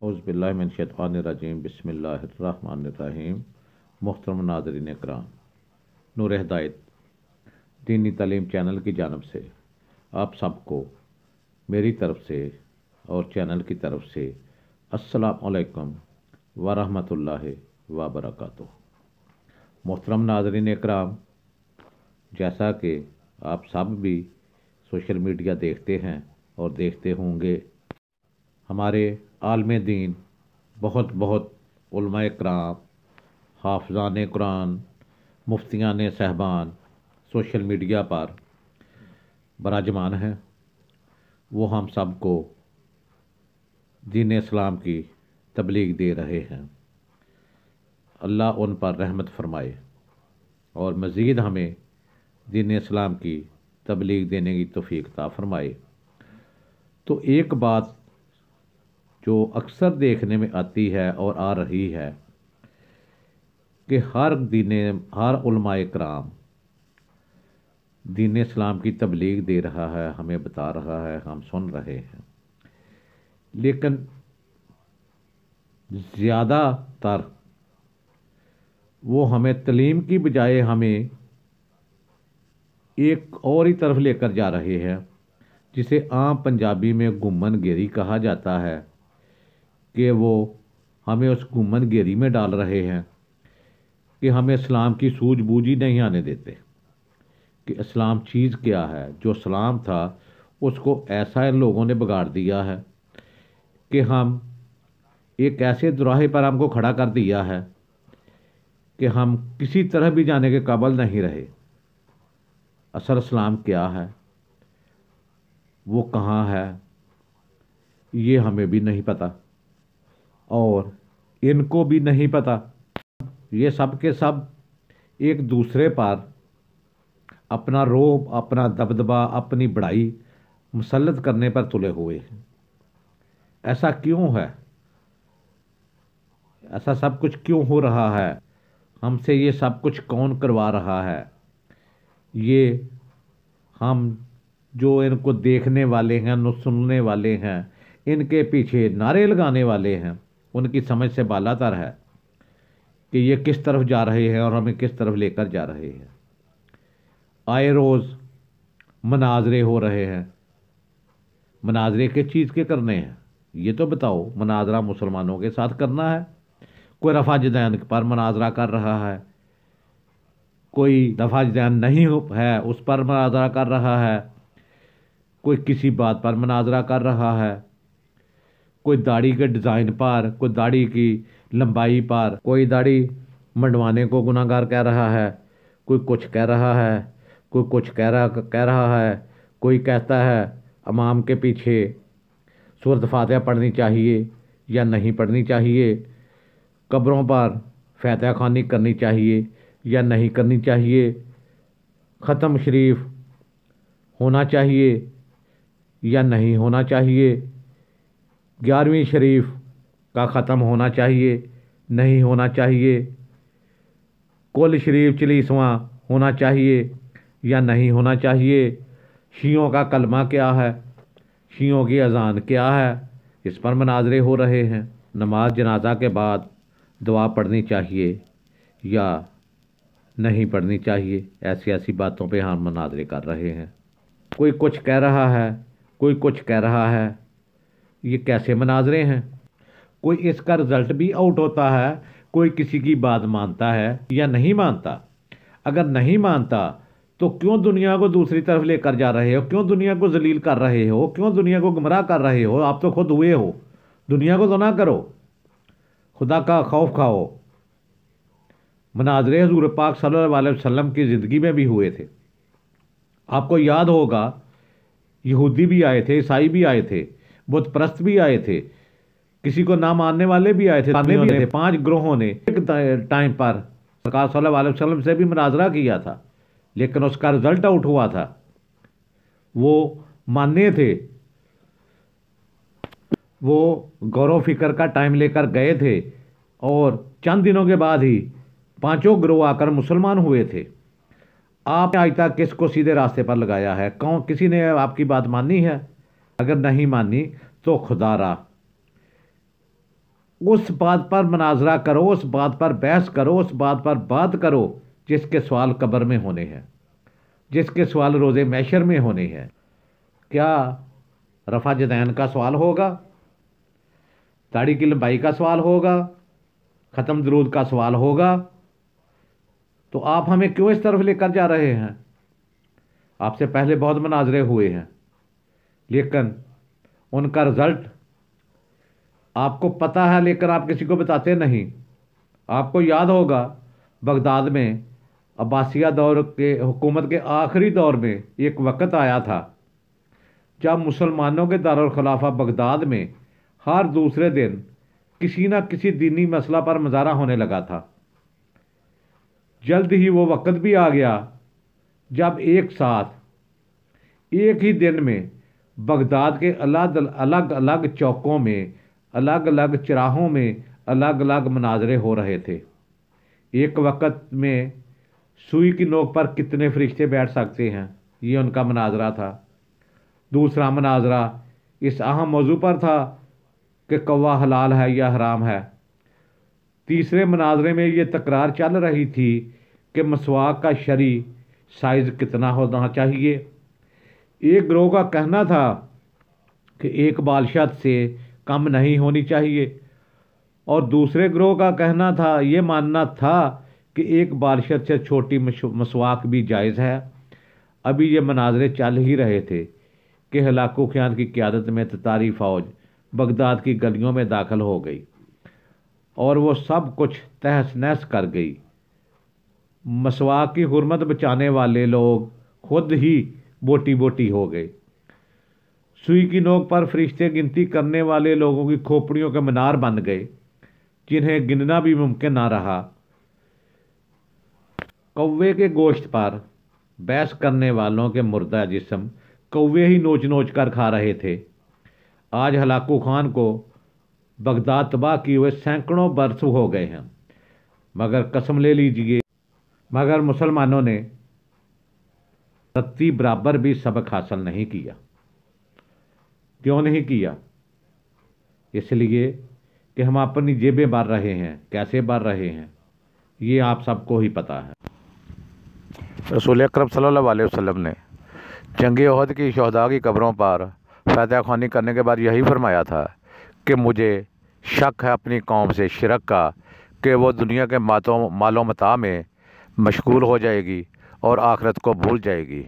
اعوذ باللہ من الشیطان الرجیم بسم اللہ الرحمن الرحیم۔ محترم ناظرین اکرام، نور ہدایت دینی تعلیم چینل کی جانب سے آپ سب کو میری طرف سے اور چینل کی طرف سے السلام علیکم ورحمۃ اللہ وبرکاتہ۔ محترم ناظرین اکرام، جیسا کہ آپ سب بھی سوشل میڈیا دیکھتے ہیں اور دیکھتے ہوں گے، ہمارے عالم دین بہت علماء کرام، حافظان قرآن، مفتیان صاحبان سوشل میڈیا پر براجمان ہیں۔ وہ ہم سب کو دین اسلام کی تبلیغ دے رہے ہیں۔ اللہ ان پر رحمت فرمائے اور مزید ہمیں دین اسلام کی تبلیغ دینے کی توفیق عطا فرمائے۔ تو ایک بات جو اکثر دیکھنے میں آتی ہے اور آ رہی ہے کہ ہر علماء کرام دین اسلام کی تبلیغ دے رہا ہے، ہمیں بتا رہا ہے، ہم سن رہے ہیں، لیکن زیادہ تر وہ ہمیں تعلیم کی بجائے ہمیں ایک اور ہی طرف لے کر جا رہے ہیں، جسے عام پنجابی میں گمن گیری کہا جاتا ہے، کہ وہ ہمیں اس گمن گیری میں ڈال رہے ہیں کہ ہمیں اسلام کی سوجھ بوجھ ہی نہیں آنے دیتے کہ اسلام چیز کیا ہے۔ جو اسلام تھا اس کو ایسا ان لوگوں نے بگاڑ دیا ہے کہ ہم ایک ایسے دراہے پر ہم کو کھڑا کر دیا ہے کہ ہم کسی طرح بھی جانے کے قابل نہیں رہے۔ اصل اسلام کیا ہے، وہ کہاں ہے، یہ ہمیں بھی نہیں پتہ اور ان کو بھی نہیں پتہ۔ یہ سب کے سب ایک دوسرے پر اپنا رعب، اپنا دبدبہ، اپنی بڑائی مسلط کرنے پر تلے ہوئے ہیں۔ ایسا کیوں ہے؟ ایسا سب کچھ کیوں ہو رہا ہے؟ ہم سے یہ سب کچھ کون کروا رہا ہے؟ یہ ہم جو ان کو دیکھنے والے ہیں، سننے والے ہیں، ان کے پیچھے نعرے لگانے والے ہیں، ان کی سمجھ سے بالاتر ہے کہ یہ کس طرف جا رہے ہیں اور ہمیں کس طرف لے کر جا رہے ہیں۔ آئے روز مناظرے ہو رہے ہیں۔ مناظرے کس چیز کے کرنے ہیں؟ یہ تو بتاؤ۔ مناظرہ مسلمانوں کے ساتھ کرنا ہے؟ کوئی رفع جدین پر مناظرہ کر رہا ہے، کوئی رفع جدین نہیں ہے اس پر مناظرہ کر رہا ہے، کوئی کسی بات پر مناظرہ کر رہا ہے، کوئی داڑھی کے ڈیزائن پر، کوئی داڑھی کی لمبائی پر، کوئی داڑھی منڈوانے کو گناہ گار کہہ رہا ہے، کوئی کچھ کہہ رہا ہے، کوئی کچھ کہہ رہا ہے، کوئی کہتا ہے امام کے پیچھے سورۃ فاتحہ پڑھنی چاہیے یا نہیں پڑھنی چاہیے، قبروں پر فاتحہ خوانی کرنی چاہیے یا نہیں کرنی چاہیے، ختم شریف ہونا چاہیے یا نہیں ہونا چاہیے، 11ویں شریف کا ختم ہونا چاہیے نہیں ہونا چاہیے، کل شریف 40واں ہونا چاہیے یا نہیں ہونا چاہیے، شیعوں کا کلمہ کیا ہے، شیعوں کی اذان کیا ہے، اس پر مناظرے ہو رہے ہیں۔ نماز جنازہ کے بعد دعا پڑھنی چاہیے یا نہیں پڑھنی چاہیے، ایسی باتوں پہ ہم مناظرے کر رہے ہیں۔ کوئی کچھ کہہ رہا ہے، کوئی کچھ کہہ رہا ہے۔ یہ کیسے مناظرے ہیں؟ کوئی اس کا رزلٹ بھی آؤٹ ہوتا ہے، کوئی کسی کی بات مانتا ہے یا نہیں مانتا۔ اگر نہیں مانتا تو کیوں دنیا کو دوسری طرف لے کر جا رہے ہو؟ کیوں دنیا کو ذلیل کر رہے ہو؟ کیوں دنیا کو گمراہ کر رہے ہو؟ آپ تو خود ہوئے ہو۔ دنیا کو تو نہ کرو، خدا کا خوف کھاؤ۔ مناظرے حضور پاک صلی اللہ علیہ وسلم کی زندگی میں بھی ہوئے تھے۔ آپ کو یاد ہوگا، یہودی بھی آئے تھے، عیسائی بھی آئے تھے، بت پرست بھی آئے تھے، کسی کو نہ ماننے والے بھی آئے تھے۔ 5 گروہوں نے ایک ٹائم پر سرکار صلی اللہ علیہ وسلم سے بھی مناظرہ کیا تھا، لیکن اس کا رزلٹ آؤٹ ہوا تھا۔ وہ ماننے تھے، وہ غور و فکر کا ٹائم لے کر گئے تھے اور چند دنوں کے بعد ہی 5 گروہ آ کر مسلمان ہوئے تھے۔ آپ نے آج تک کس کو سیدھے راستے پر لگایا ہے؟ کسی نے آپ کی بات مانی ہے؟ اگر نہیں مانی تو خدا را اس بات پر مناظرہ کرو، اس بات پر بحث کرو، اس بات پر بات کرو جس کے سوال قبر میں ہونے ہیں، جس کے سوال روز محشر میں ہونے ہیں۔ کیا رفع جدین کا سوال ہوگا؟ داڑھی کی لمبائی کا سوال ہوگا؟ ختم درود کا سوال ہوگا؟ تو آپ ہمیں کیوں اس طرف لے کر جا رہے ہیں؟ آپ سے پہلے بہت مناظرے ہوئے ہیں، لیکن ان کا رزلٹ آپ کو پتہ ہے، لیکن آپ کسی کو بتاتے نہیں۔ آپ کو یاد ہوگا بغداد میں عباسیہ دور کے حکومت کے آخری دور میں ایک وقت آیا تھا جب مسلمانوں کے دارالخلافہ بغداد میں ہر دوسرے دن کسی نہ کسی دینی مسئلہ پر مظاہرہ ہونے لگا تھا۔ جلد ہی وہ وقت بھی آ گیا جب ایک ساتھ ایک ہی دن میں بغداد کے الگ الگ چوکوں میں، الگ الگ چراہوں میں الگ الگ مناظرے ہو رہے تھے۔ ایک وقت میں سوئی کی نوک پر کتنے فرشتے بیٹھ سکتے ہیں، یہ ان کا مناظرہ تھا۔ دوسرا مناظرہ اس اہم موضوع پر تھا کہ کوا حلال ہے یا حرام ہے۔ تیسرے مناظرے میں یہ تکرار چل رہی تھی کہ مسواک کا شرعی سائز کتنا ہونا چاہیے۔ ایک گروہ کا کہنا تھا کہ ایک بالشت سے کم نہیں ہونی چاہیے، اور دوسرے گروہ کا کہنا تھا، یہ ماننا تھا کہ ایک بالشت سے چھوٹی مسواک بھی جائز ہے۔ ابھی یہ مناظرے چل ہی رہے تھے کہ ہلاکو خان کی قیادت میں تتاری فوج بغداد کی گلیوں میں داخل ہو گئی اور وہ سب کچھ تہس نہس کر گئی۔ مسواک کی حرمت بچانے والے لوگ خود ہی بوٹی بوٹی ہو گئے۔ سوئی کی نوک پر فرشتے گنتی کرنے والے لوگوں کی کھوپڑیوں کے مینار بن گئے جنہیں گننا بھی ممکن نہ رہا۔ کوے کے گوشت پر بحث کرنے والوں کے مردہ جسم کوے ہی نوچ نوچ کر کھا رہے تھے۔ آج ہلاکو خان کو بغداد تباہ کیے ہوئے سینکڑوں برس ہو گئے ہیں، مگر قسم لے لیجئے، مگر مسلمانوں نے رتی برابر بھی سبق حاصل نہیں کیا۔ کیوں نہیں کیا؟ اس لیے کہ ہم اپنی جیبیں بھر رہے ہیں۔ کیسے بھر رہے ہیں یہ آپ سب کو ہی پتہ ہے۔ رسول اکرم صلی اللہ علیہ وسلم نے جنگ احد کی شہداء کی قبروں پر فاتحہ خوانی کرنے کے بعد یہی فرمایا تھا کہ مجھے شک ہے اپنی قوم سے شرک کا کہ وہ دنیا کے مال و متاع میں مشغول ہو جائے گی اور آخرت کو بھول جائے گی۔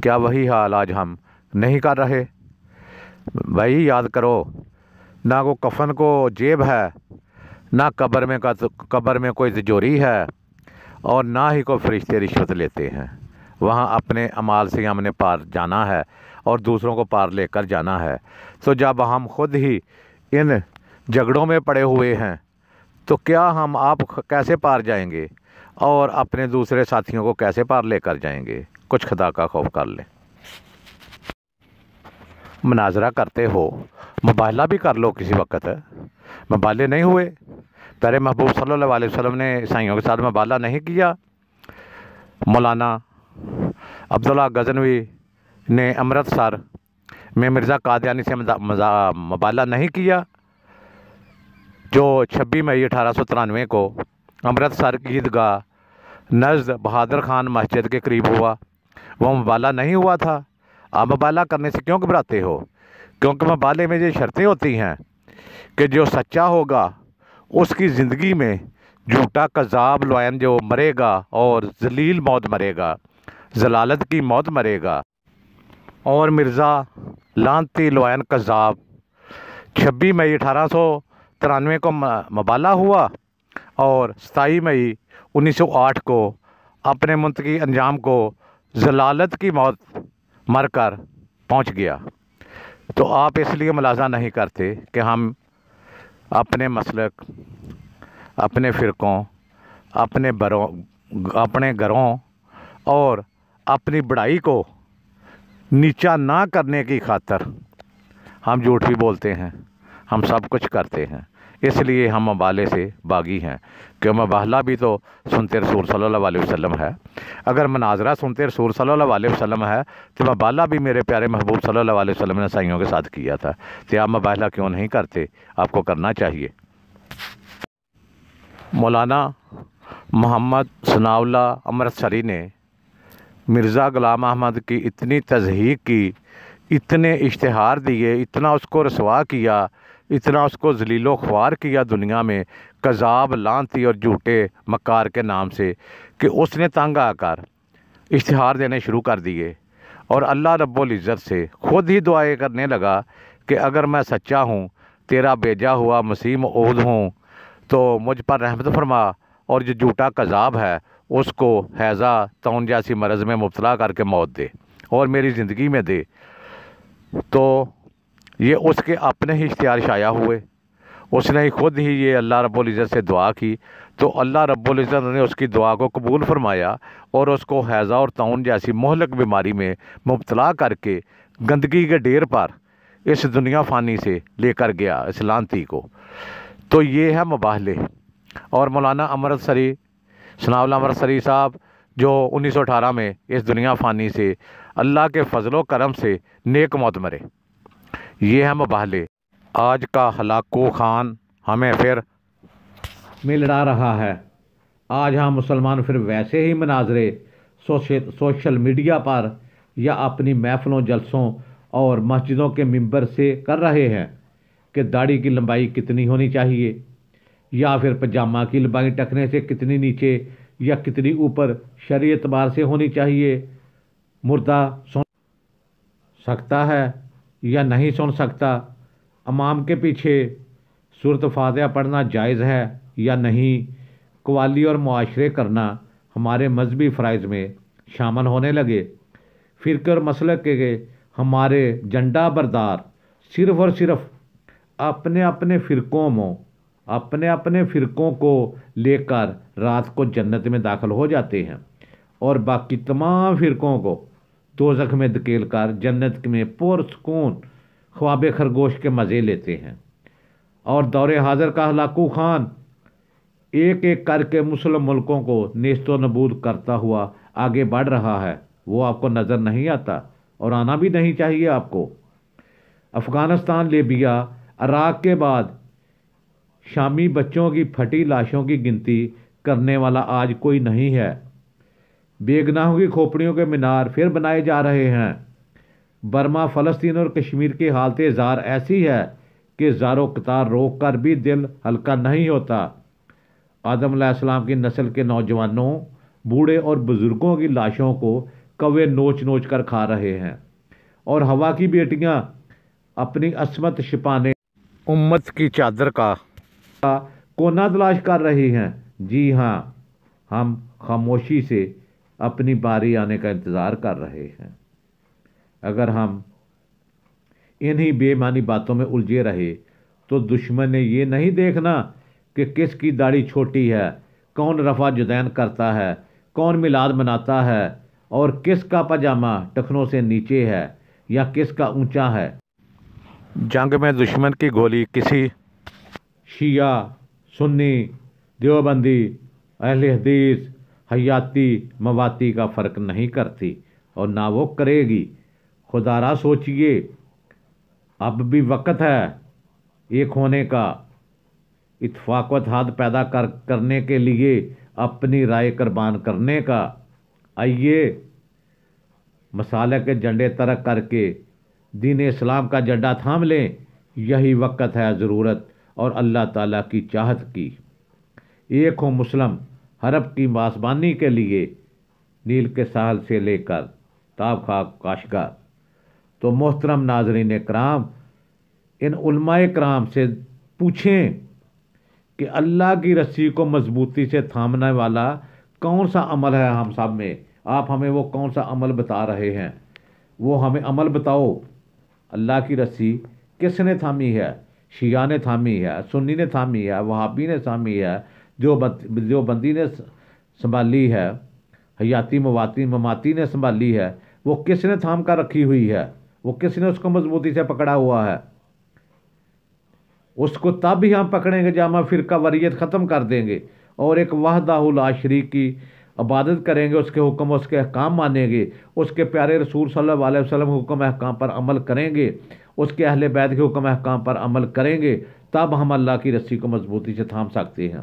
کیا وہی حال آج ہم نہیں کر رہے؟ بھائی یاد کرو، نہ کو کفن کو جیب ہے، نہ قبر میں کوئی تجوری ہے، اور نہ ہی کوئی فرشتے رشوت لیتے ہیں۔ وہاں اپنے اعمال سے ہم نے پار جانا ہے اور دوسروں کو پار لے کر جانا ہے۔ تو جب ہم خود ہی ان جھگڑوں میں پڑے ہوئے ہیں تو کیا ہم آپ کیسے پار جائیں گے اور اپنے دوسرے ساتھیوں کو کیسے پار لے کر جائیں گے؟ کچھ خدا کا خوف کر لیں۔ مناظرہ کرتے ہو، مباہلہ بھی کر لو کسی وقت۔ مباہلے نہیں ہوئے؟ پیارے محبوب صلی اللہ علیہ وسلم نے عیسائیوں کے ساتھ مباہلہ نہیں کیا؟ مولانا عبداللہ غزنوی نے امرتسر میں مرزا قادیانی سے مباہلہ نہیں کیا؟ جو 26 مئی 1893 کو امرتسر عیدگاہ نزد بہادر خان مسجد کے قریب ہوا، وہ مباہلہ نہیں ہوا تھا؟ آپ مباہلہ کرنے سے کیوں گھبراتے ہو؟ کیونکہ مباہلے میں یہ شرطیں ہوتی ہیں کہ جو سچا ہوگا اس کی زندگی میں جھوٹا کذاب لعین جو مرے گا اور ذلیل موت مرے گا، ضلالت کی موت مرے گا۔ اور مرزا لعنتی لعین کذاب 26 مئی 1893 کو مباہلہ ہوا اور 27 مئی 1908 کو اپنے منطقی انجام کو ضلالت کی موت مر کر پہنچ گیا۔ تو آپ اس لیے ملاحظہ نہیں کرتے کہ ہم اپنے مسلک، اپنے فرقوں، اپنے گھروں اور اپنی بڑائی کو نیچا نہ کرنے کی خاطر ہم جھوٹ بھی بولتے ہیں، ہم سب کچھ کرتے ہیں۔ اس لیے ہم مباہلے سے باغی ہیں کہ مباہلہ بھی تو سنتے رسول صلی اللہ علیہ وسلم ہے۔ اگر مناظرہ سنتے رسول صلی اللہ علیہ وسلم ہے تو مباہلہ بھی میرے پیارے محبوب صلی اللہ علیہ وسلم نے عیسائیوں کے ساتھ کیا تھا۔ تو آپ مباہلہ کیوں نہیں کرتے؟ آپ کو کرنا چاہیے۔ مولانا محمد ثناء اللہ امرتسری نے مرزا غلام احمد کی اتنی تضحیق کی، اتنے اشتہار دیے، اتنا اس کو رسوا کیا، اتنا اس کو ذلیل و خوار کیا دنیا میں کذاب، لعنتی اور جھوٹے مکار کے نام سے، کہ اس نے تنگ آ کر اشتہار دینے شروع کر دیے اور اللہ رب العزت سے خود ہی دعائیں کرنے لگا کہ اگر میں سچا ہوں، تیرا بھیجا ہوا مسیح موعود ہوں، تو مجھ پر رحمت فرما، اور جو جھوٹا کذاب ہے اس کو ہیضہ طاعون جیسی مرض میں مبتلا کر کے موت دے اور میری زندگی میں دے۔ تو یہ اس کے اپنے ہی اشتہار شائع ہوئے، اس نے خود ہی یہ اللہ رب العزت سے دعا کی، تو اللہ رب العزت نے اس کی دعا کو قبول فرمایا اور اس کو ہیضہ اور طاعون جیسی مہلک بیماری میں مبتلا کر کے گندگی کے ڈھیر پر اس دنیا فانی سے لے کر گیا اس لعنتی کو۔ تو یہ ہے مباہلے۔ اور مولانا امرتسری، ثناء اللہ امرتسری صاحب، جو 1918 میں اس دنیا فانی سے اللہ کے فضل و کرم سے نیک موت مرے، یہ ہے مباہلے۔ آج کا ہلاکو خان ہمیں پھر میں لڑا رہا ہے۔ آج ہم مسلمان پھر ویسے ہی مناظرے سوشل میڈیا پر یا اپنی محفلوں، جلسوں اور مسجدوں کے ممبر سے کر رہے ہیں کہ داڑھی کی لمبائی کتنی ہونی چاہیے، یا پھر پجامہ کی لمبائی ٹخنے سے کتنی نیچے یا کتنی اوپر شرعی اعتبار سے ہونی چاہیے، مردہ سن سکتا ہے یا نہیں سن سکتا، امام کے پیچھے سورۃ فاتحہ پڑھنا جائز ہے یا نہیں، قوالی اور معاشرے کرنا ہمارے مذہبی فرائض میں شامل ہونے لگے۔ فرقے اور مسلک کے ہمارے جھنڈا بردار صرف اور صرف اپنے اپنے فرقوں کو لے کر رات کو جنت میں داخل ہو جاتے ہیں اور باقی تمام فرقوں کو دوزخ میں دھکیل کر جنت میں پرسکون خواب خرگوش کے مزے لیتے ہیں۔ اور دور حاضر کا ہلاکو خان ایک ایک کر کے مسلم ملکوں کو نیست و نابود کرتا ہوا آگے بڑھ رہا ہے۔ وہ آپ کو نظر نہیں آتا اور آنا بھی نہیں چاہیے آپ کو۔ افغانستان، لیبیا، عراق کے بعد شامی بچوں کی پھٹی لاشوں کی گنتی کرنے والا آج کوئی نہیں ہے۔ بے گناہوں کی کھوپڑیوں کے مینار پھر بنائے جا رہے ہیں۔ برما، فلسطین اور کشمیر کی حالت زار ایسی ہے کہ زارو قطار روک کر بھی دل ہلکا نہیں ہوتا۔ آدم علیہ السلام کی نسل کے نوجوانوں، بوڑھے اور بزرگوں کی لاشوں کو کوے نوچ نوچ کر کھا رہے ہیں، اور ہوا کی بیٹیاں اپنی عصمت چھپانے امت کی چادر کا کونا تلاش کر رہی ہیں۔ جی ہاں، ہم خاموشی سے اپنی باری آنے کا انتظار کر رہے ہیں۔ اگر ہم انہی بے معنی باتوں میں الجھے رہے تو دشمن نے یہ نہیں دیکھنا کہ کس کی داڑھی چھوٹی ہے، کون رفع جدین کرتا ہے، کون میلاد مناتا ہے، اور کس کا پاجامہ ٹخنوں سے نیچے ہے یا کس کا اونچا ہے۔ جنگ میں دشمن کی گولی کسی شیعہ، سنی، دیوبندی، اہل حدیث، حیاتی، مواتی کا فرق نہیں کرتی اور نہ وہ کرے گی۔ خدا را سوچئے، اب بھی وقت ہے ایک ہونے کا، اتفاق و اتحاد پیدا کرنے کے لیے اپنی رائے قربان کرنے کا۔ آئیے مصالح کے جھنڈے ترک کر کے دین اسلام کا جھنڈا تھام لیں، یہی وقت ہے ضرورت اور اللہ تعالیٰ کی چاہت کی۔ ایک ہو مسلم حرب کی پاسبانی کے لیے نیل کے ساحل سے لے کر تاب خاک کاشگار۔ تو محترم ناظرین کرام، ان علماء کرام سے پوچھیں کہ اللہ کی رسی کو مضبوطی سے تھامنے والا کون سا عمل ہے ہم سب میں؟ آپ ہمیں وہ کون سا عمل بتا رہے ہیں؟ وہ ہمیں عمل بتاؤ۔ اللہ کی رسی کس نے تھامی ہے؟ شیعہ نے تھامی ہے، سنی نے تھامی ہے، وہابی نے تھامی ہے، دیوبندی نے سنبھالی ہے، حیاتی مماتی نے سنبھالی ہے۔ وہ کس نے تھام کر رکھی ہوئی ہے؟ وہ کس نے اس کو مضبوطی سے پکڑا ہوا ہے؟ اس کو تب ہی ہم پکڑیں گے جب ہم فرقہ وریت ختم کر دیں گے اور ایک وحدہ لا شریک کی عبادت کریں گے، اس کے حکم، اس کے احکام مانیں گے، اس کے پیارے رسول صلی اللہ علیہ وسلم حکم احکام پر عمل کریں گے، اس کے اہل بیت کے حکم احکام پر عمل کریں گے، تب ہم اللہ کی رسی کو مضبوطی سے تھام سکتے ہیں۔